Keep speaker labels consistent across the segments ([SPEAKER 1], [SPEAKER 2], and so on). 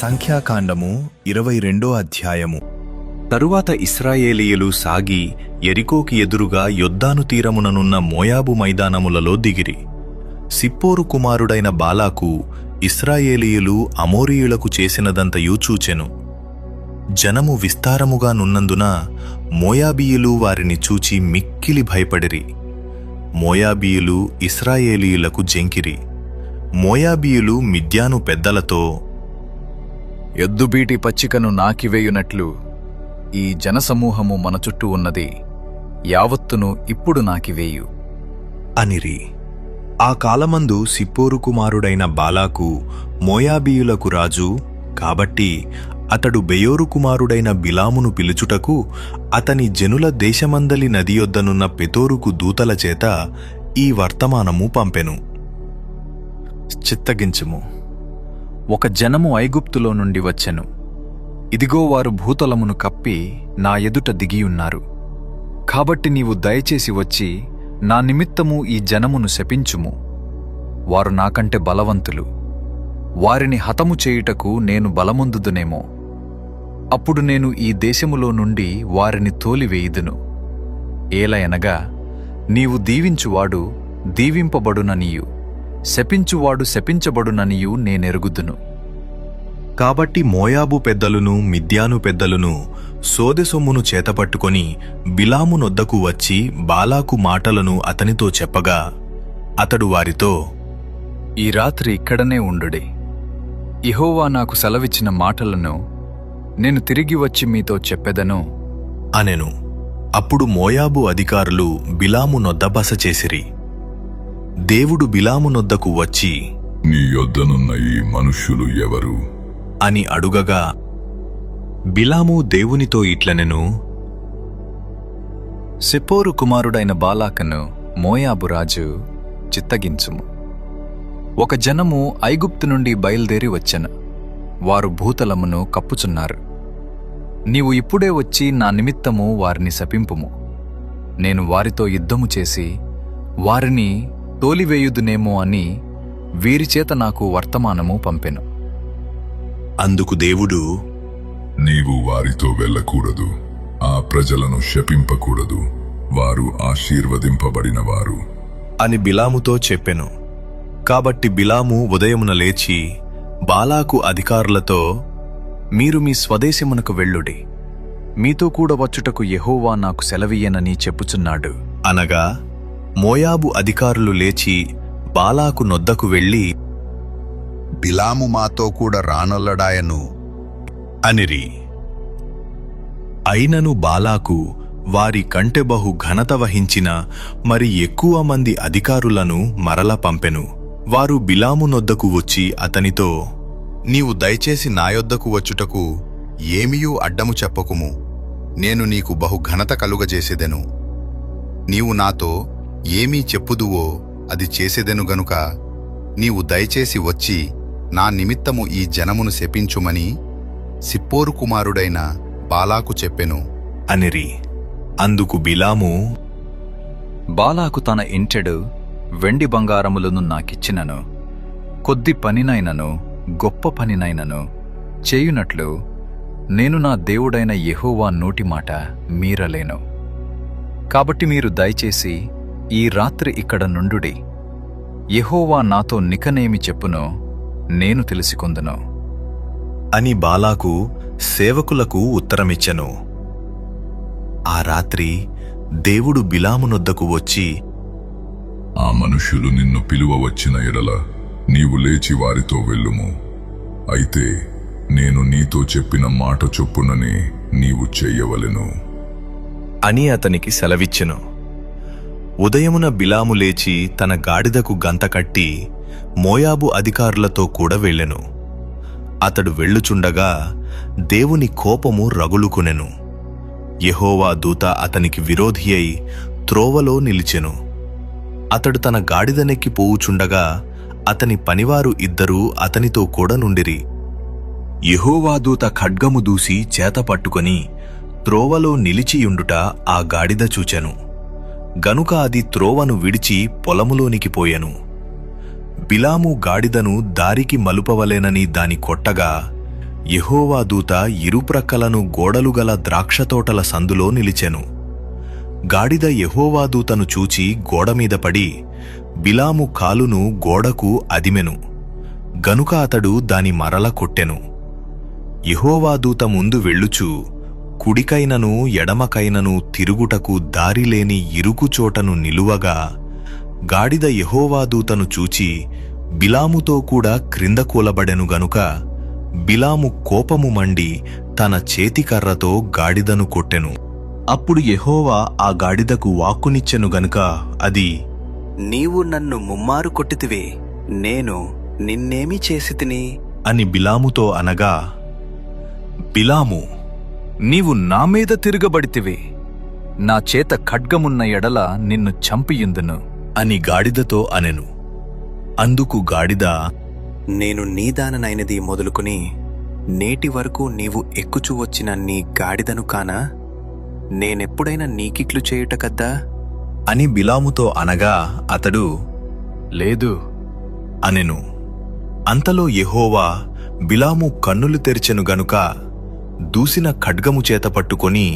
[SPEAKER 1] సంఖ్యాకాండము 22 అధ్యాయము.
[SPEAKER 2] తరువాత ఇశ్రాయేలీయులు సాగి యెరికోకి ఎదురుగా యొర్దాను తీరముననున్న మోయాబు మైదానములలో దిగిరి. సిప్పోరు కుమారుడైన బాలాకు ఇశ్రాయేలీయులు అమోరీయులకు చేసినదంతయు చూచెను. జనము విస్తారముగా నున్నందున మోయాబీయులు వారిని చూచి మిక్కిలి భయపడిరి. మోయాబీయులు ఇశ్రాయేలీయులకు జంకిరి. మోయాబీయులు మిద్యాను పెద్దలతో,
[SPEAKER 3] ఎద్దుబీటి పచ్చికను నాకివేయునట్లు ఈ జనసమూహము మన చుట్టూ ఉన్నది, యావత్తును ఇప్పుడు నాకివేయు
[SPEAKER 2] అనిరి. ఆ కాలమందు సిప్పోరు కుమారుడైన బాలాకు మోయాబీయులకు రాజు కాబట్టి అతడు బెయోరు కుమారుడైన బిలామును పిలుచుటకు అతని జనుల దేశమందలి నదియొద్దనున్న పెతోరుకు దూతల చేత ఈ వర్తమానము పంపెను.
[SPEAKER 3] చిత్తగించుము, ఒక జనము ఐగుప్తులో నుండి వచ్చెను. ఇదిగో వారు భూతలమును కప్పి నా ఎదుట దిగియున్నారు. కాబట్టి నీవు దయచేసి వచ్చి నా నిమిత్తము ఈ జనమును శపించుము. వారు నాకంటే బలవంతులు, వారిని హతము చేయుటకు నేను బలమొందుదునేమో. అప్పుడు నేను ఈ దేశములో నుండి వారిని తోలివేయుదును. ఏలయనగా నీవు దీవించువాడు దీవింపబడుననియు, శపించువాడు శపించబడుననియు నేనెరుగుదును.
[SPEAKER 2] కాబట్టి మోయాబు పెద్దలును మిద్యాను పెద్దలును సోదెసొమ్మును చేతపట్టుకొని బిలాము నొద్దకు వచ్చి బాలాకు మాటలను అతనితో చెప్పగా అతడు వారితో,
[SPEAKER 3] ఈ రాత్రి ఇక్కడనే ఉండుడి. యెహోవా నాకు సెలవిచ్చిన మాటలను నేను తిరిగి వచ్చి మీతో చెప్పెదను
[SPEAKER 2] అనెను. అప్పుడు మోయాబు అధికారులు బిలాము నొద్ద బస చేసిరి. దేవుడు బిలాము నొద్దకు వచ్చి,
[SPEAKER 4] నీ యొద్దనున్న ఈ మనుష్యులు ఎవరు
[SPEAKER 2] అని అడుగగా బిలాము దేవునితో ఇట్లనెను,
[SPEAKER 3] సిప్పోరు కుమారుడైన బాలాకను మోయాబు రాజు చిత్తగించుము. ఒక జనము ఐగుప్తు నుండి బయలుదేరి వచ్చెను. వారు భూతలమును కప్పుచున్నారు. నీవు ఇప్పుడే వచ్చి నా నిమిత్తము వారిని శపింపుము. నేను వారితో యుద్ధము చేసి వారిని తోలివేయుదునేమో అని వీరిచేత నాకు వర్తమానము పంపెను.
[SPEAKER 2] అందుకు దేవుడు,
[SPEAKER 4] నీవు వారితో వెళ్ళకూడదు, ఆ ప్రజలను శపింపకూడదు, వారు ఆశీర్వదింపబడినవారు
[SPEAKER 2] అని బిలాముతో చెప్పెను. కాబట్టి బిలాము ఉదయమున లేచి బాలాకు అధికారులతో, మీరు మీ స్వదేశమునకు వెళ్ళుడి, మీతో కూడా వచ్చుటకు యెహోవా నాకు సెలవియ్యనని చెప్పుచున్నాడు అనగా, మోయాబు అధికారులు లేచి బాలాకు నొద్దకు వెళ్ళి,
[SPEAKER 5] బిలాము మాతో కూడా రానొల్లడాయను
[SPEAKER 2] అనిరి. అయినను బాలాకు వారి కంటె బహు ఘనత వహించిన మరి ఎక్కువ మంది అధికారులను మరల పంపెను. వారు బిలాము నొద్దకు వచ్చి అతనితో,
[SPEAKER 5] నీవు దయచేసి నా యొద్దకు వచ్చుటకు ఏమియూ అడ్డము చెప్పకుము, నేను నీకు బహు ఘనత కలుగజేసెదెను. నీవు నాతో ఏమీ చెప్పుదువో అది చేసెదెను గనుక నీవు దయచేసి వచ్చి నా నిమిత్తము ఈ జనమును శపించుమని సిప్పోరు కుమారుడైన బాలాకు చెప్పెను
[SPEAKER 2] అనిరి. అందుకు బిలాము,
[SPEAKER 3] బాలాకు తన ఇంటెడు వెండి బంగారములను నాకిచ్చినను, కొద్ది పనినైనను గొప్ప పనినైనను చేయునట్లు నేను నా దేవుడైన యెహోవా నోటి మాట మీరలేను. కాబట్టి మీరు దయచేసి ఈ రాత్రి ఇక్కడ నుండుడి. యెహోవా నాతో నికనేమి చెప్పునో నేను తెలుసుకొందును
[SPEAKER 2] అని బాలాకు సేవకులకు ఉత్తరమిచ్చెను. ఆ రాత్రి దేవుడు బిలాము నొద్దకు వచ్చి,
[SPEAKER 4] ఆ మనుష్యులు నిన్ను పిలువ వచ్చిన ఎడల నీవు లేచి వారితో వెళ్ళుము. అయితే నేను నీతో చెప్పిన మాట చొప్పుననే నీవు చెయ్యవలెను
[SPEAKER 2] అని అతనికి సెలవిచ్చెను. ఉదయమున బిలాము లేచి తన గాడిదకు గంత కట్టి మోయాబు అధికారులతో కూడా వెళ్ళెను. అతడు వెళ్ళుచుండగా దేవుని కోపము రగులుకునెను. యెహోవా దూత అతనికి విరోధి అయి త్రోవలో నిలిచెను. అతడు తన గాడిదనెక్కి పోవుచుండగా అతని పనివారు ఇద్దరూ అతనితో కూడా నుండిరి. యెహోవా దూత ఖడ్గము దూసి చేత పట్టుకొని త్రోవలో నిలిచియుండుట ఆ గాడిద చూచెను. గనుక అది త్రోవను విడిచి పొలములోనికి పోయెను. బిలాము గాడిదను దారికి మలుపవలేనని దాని కొట్టగా యెహోవా దూత ఇరుప్రక్కలను గోడలుగల ద్రాక్షతోటల సందులో నిలిచెను. గాడిద యెహోవా దూతను చూచి గోడమీద పడి బిలాము కాలును గోడకు అదిమెను. గనుక అతడు దాని మరల కొట్టెను. యెహోవా దూత ముందు వెళ్ళుచు కుడికైనను ఎడమకైనను తిరుగుటకు దారిలేని ఇరుకుచోటను నిలువగా గాడిద యెహోవా దూతను చూచి బిలాముతో కూడా క్రింద కూలబడెను. గనుక బిలాము కోపము మండి తన చేతికర్రతో గాడిదను కొట్టెను. అప్పుడు యెహోవా ఆ గాడిదకు వాక్కునిచ్చెను గనుక అది,
[SPEAKER 1] నీవు నన్ను ముమ్మారు కొట్టితివే, నేను నిన్నేమి చేసితిని
[SPEAKER 2] అని బిలాముతో అనగా,
[SPEAKER 3] బిలాము, నీవు నా మీద తిరగబడితివి. నా చేత ఖడ్గమున్న ఎడల నిన్ను చంపియుందును
[SPEAKER 2] అని గాడిదతో అనెను. అందుకు గాడిద,
[SPEAKER 1] నేను నీదాననైనది మొదలుకొని నేటి వరకు నీవు ఎక్కుచూ వచ్చిన నీ గాడిదను కానా? నేనెప్పుడైనా నీకిట్లు చేయుట కద్దా
[SPEAKER 2] అని బిలాముతో అనగా అతడు
[SPEAKER 3] లేదు
[SPEAKER 2] అనెను. అంతలో యెహోవా బిలాము కన్నులు తెరిచెను గనుక దూసిన ఖడ్గము చేత పట్టుకొని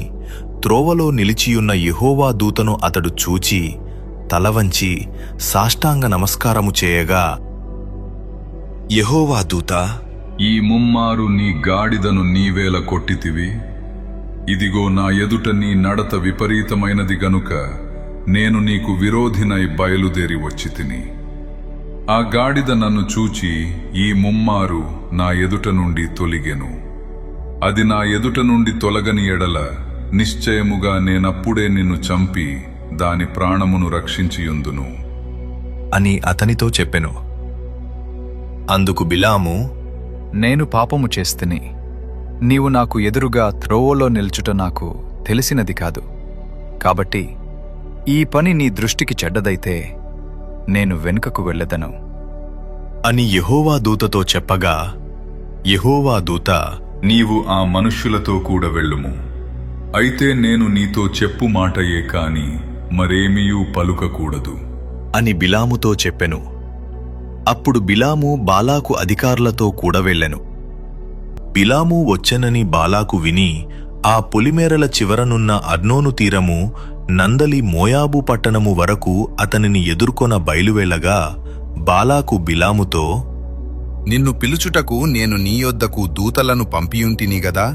[SPEAKER 2] త్రోవలో నిలిచియున్న యెహోవా దూతను అతడు చూచి తలవంచి సాష్టాంగ నమస్కారము చేయగా, యెహోవా దూత,
[SPEAKER 4] ఈ ముమ్మారు నీ గాడిదను నీవేల కొట్టితివి. ఇదిగో నా ఎదుట నీ నడత విపరీతమైనది గనుక నేను నీకు విరోధినై బయలుదేరి వచ్చి తిని. ఆ గాడిద నన్ను చూచి ఈ ముమ్మారు నా ఎదుట నుండి తొలిగెను. అది నా ఎదుట నుండి తొలగని ఎడల నిశ్చయముగా నేనప్పుడే నిన్ను చంపి దాని ప్రాణమును రక్షించియుందును
[SPEAKER 2] అని అతనితో చెప్పెను. అందుకు బిలాము,
[SPEAKER 3] నేను పాపము చేస్తిని. నీవు నాకు ఎదురుగా త్రోవలో నిల్చుట నాకు తెలిసినది కాదు. కాబట్టి ఈ పని నీ దృష్టికి చెడ్డదైతే నేను వెనుకకు వెళ్ళెదను
[SPEAKER 2] అని యెహోవా దూతతో చెప్పగా, యెహోవా దూత,
[SPEAKER 4] నీవు ఆ మనుష్యులతో కూడా వెళ్ళుము. అయితే నేను నీతో చెప్పు మాటయే కాని మరేమియూ పలుకకూడదు
[SPEAKER 2] అని బిలాముతో చెప్పెను. అప్పుడు బిలాము బాలాకు అధికారులతో కూడా వెళ్ళెను. బిలాము వచ్చెనని బాలాకు విని ఆ పొలిమేరల చివరనున్న అర్నోను తీరము నందలి మోయాబు పట్టణము వరకు అతనిని ఎదుర్కొన బయలువెళ్లగా బాలాకు బిలాముతో,
[SPEAKER 5] నిన్ను పిలుచుటకు నేను నీ యొద్దకు దూతలను పంపియుంటిని గదా,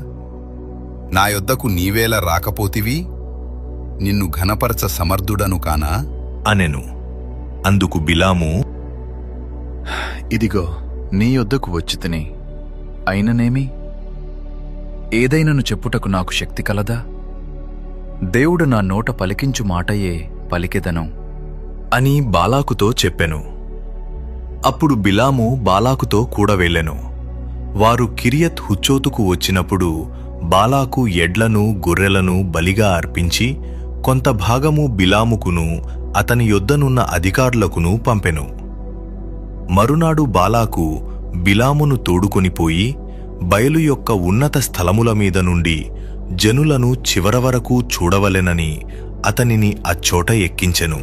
[SPEAKER 5] నా యొద్దకు నీవేల రాకపోతివి? నిన్ను ఘనపరచ సమర్థుడను కానా
[SPEAKER 2] అనెను. అందుకు బిలాము,
[SPEAKER 3] ఇదిగో నీ యొద్దకు వచ్చి తిని, అయిననేమి? ఏదైనను చెప్పుటకు నాకు శక్తి కలదా? దేవుడు నా నోట పలికించు మాటయే పలికెదను
[SPEAKER 2] అని బాలాకుతో చెప్పెను. అప్పుడు బిలాము బాలాకుతో కూడా వెళ్ళెను. వారు కిరియత్ హుచ్చోతుకు వచ్చినప్పుడు బాలాకు ఎడ్లను గొర్రెలను బలిగా అర్పించి కొంత భాగము బిలాముకును అతని యొద్దనున్న అధికారులకును పంపెను. మరునాడు బాలాకు బిలామును తోడుకొనిపోయి బయలు యొక్క ఉన్నత స్థలముల మీద నుండి జనులను చివర వరకు చూడవలెనని అతనిని అచ్చోట ఎక్కించెను.